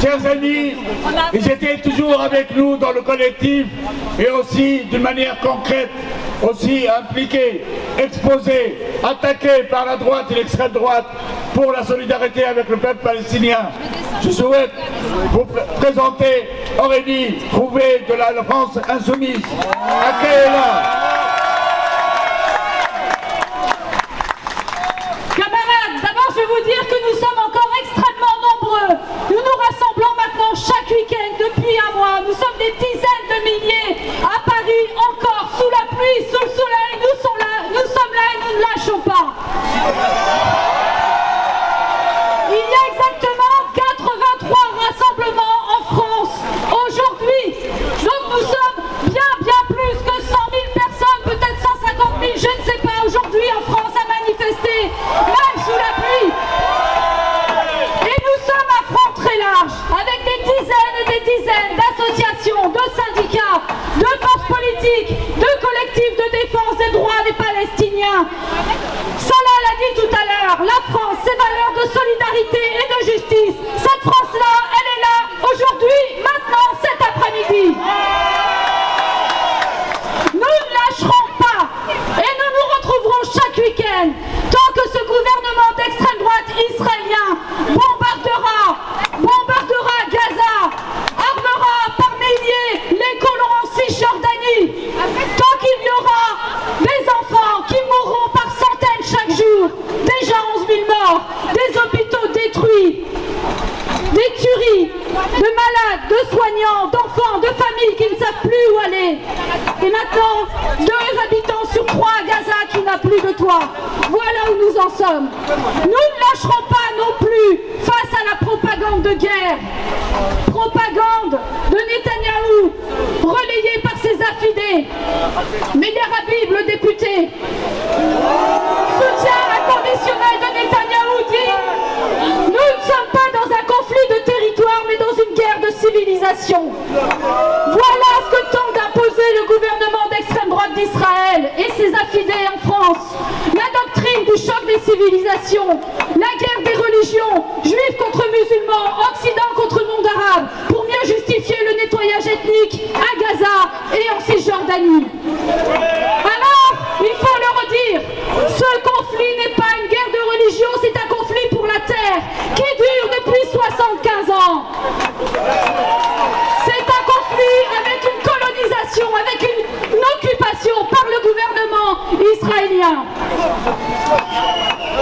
Chers amis, ils étaient toujours avec nous dans le collectif et aussi d'une manière concrète, aussi impliqués, exposés, attaqués par la droite et l'extrême droite pour la solidarité avec le peuple palestinien. Je souhaite vous présenter Aurélie Trouvé de la France Insoumise. Accueillez-la. Camarades, d'abord je vais vous dire que nous sommes encore extrêmement nombreux. Nous nous rassemblons maintenant chaque week-end depuis un mois. Nous sommes des dizaines de milliers à Paris, encore sous la pluie, sous le soleil. Nous sommes là et nous ne lâchons pas. Il y a exactement 83 rassemblements en France aujourd'hui. Donc nous sommes bien plus que 100 000 personnes, peut-être 150 000, je ne sais pas, aujourd'hui en France à manifester, même sous la pluie. Et nous sommes à front très large, avec des dizaines et des dizaines d'associations, de syndicats, de forces politiques, de collectifs de défense des droits des Palestiniens. Salah l'a dit tout à l'heure, la France, ses valeurs de solidarité et de justice, cette France-là, elle est là aujourd'hui, maintenant, cet après-midi. Nous ne lâcherons pas et nous nous retrouverons chaque week-end tant que ce gouvernement d'extrême droite israélien bombardera Gaza, armera par milliers les colons en Cisjordanie, tant qu'il y aura des enfants qui mourront par centaines chaque jour, déjà 11 000 morts, des hôpitaux détruits, des tueries, de malades, de soignants, d'enfants, de familles qui ne savent plus où aller. Et maintenant, 2 habitants sur 3 à Gaza qui n'a plus de toit. Voilà où nous en sommes. Nous ne lâcherons pas non plus face à la propagande de guerre. Propagande de Netanyahou, relayée par ses affidés. Meir Habib, le député, soutien inconditionnel de Netanyahou, dit: nous ne sommes pas dans un conflit de territoire, mais dans une guerre de civilisation. Voilà ce que tente d'imposer le gouvernement d'extrême droite d'Israël et ses affidés en France. La doctrine du choc des civilisations, la guerre des religions, juifs contre musulmans, occident contre monde arabe, pour mieux justifier le nettoyage ethnique à Gaza et en Cisjordanie. Alors, il faut le redire, ce conflit n'est pas une guerre de religion, c'est un conflit pour la terre qui dure depuis 75 ans. C'est un conflit avec une colonisation, avec une occupation par le gouvernement israélien.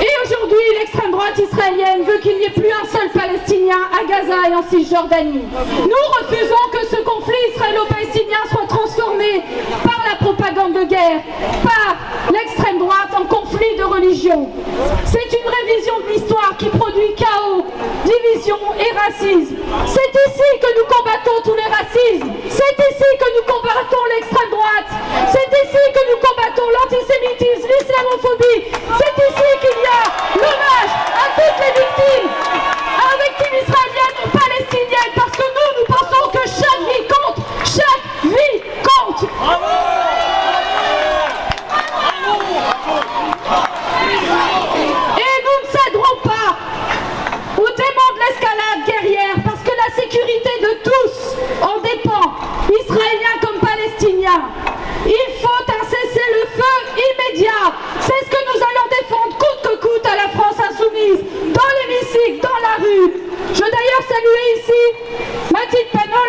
Et aujourd'hui, l'extrême droite israélienne veut qu'il n'y ait plus un seul Palestinien à Gaza et en Cisjordanie. Nous refusons que ce conflit israélo-palestinien soit transformé par la propagande de guerre, par l'extrême droite en conflit de religion. C'est une révision de l'histoire qui produit chaos, division et racisme. C'est ici que nous combattons tous les racismes. C'est ici que nous combattons l'extrême droite. C'est ici que nous combattons l'antisémitisme, l'islamophobie. C'est ici qu'il y a l'hommage à toutes les victimes israéliennes et palestiniennes, parce que nous pensons que chaque vie compte. Chaque vie compte. Et nous ne céderons pas au démon de l'escalade guerrière, parce que la sécurité de tous en dépend, israéliens comme palestiniens. Il faut un cessez-le-feu immédiat. C'est ce que nous allons défendre coûte que coûte à la France insoumise, dans l'hémicycle, dans la rue. Je veux d'ailleurs saluer ici Mathilde Panot,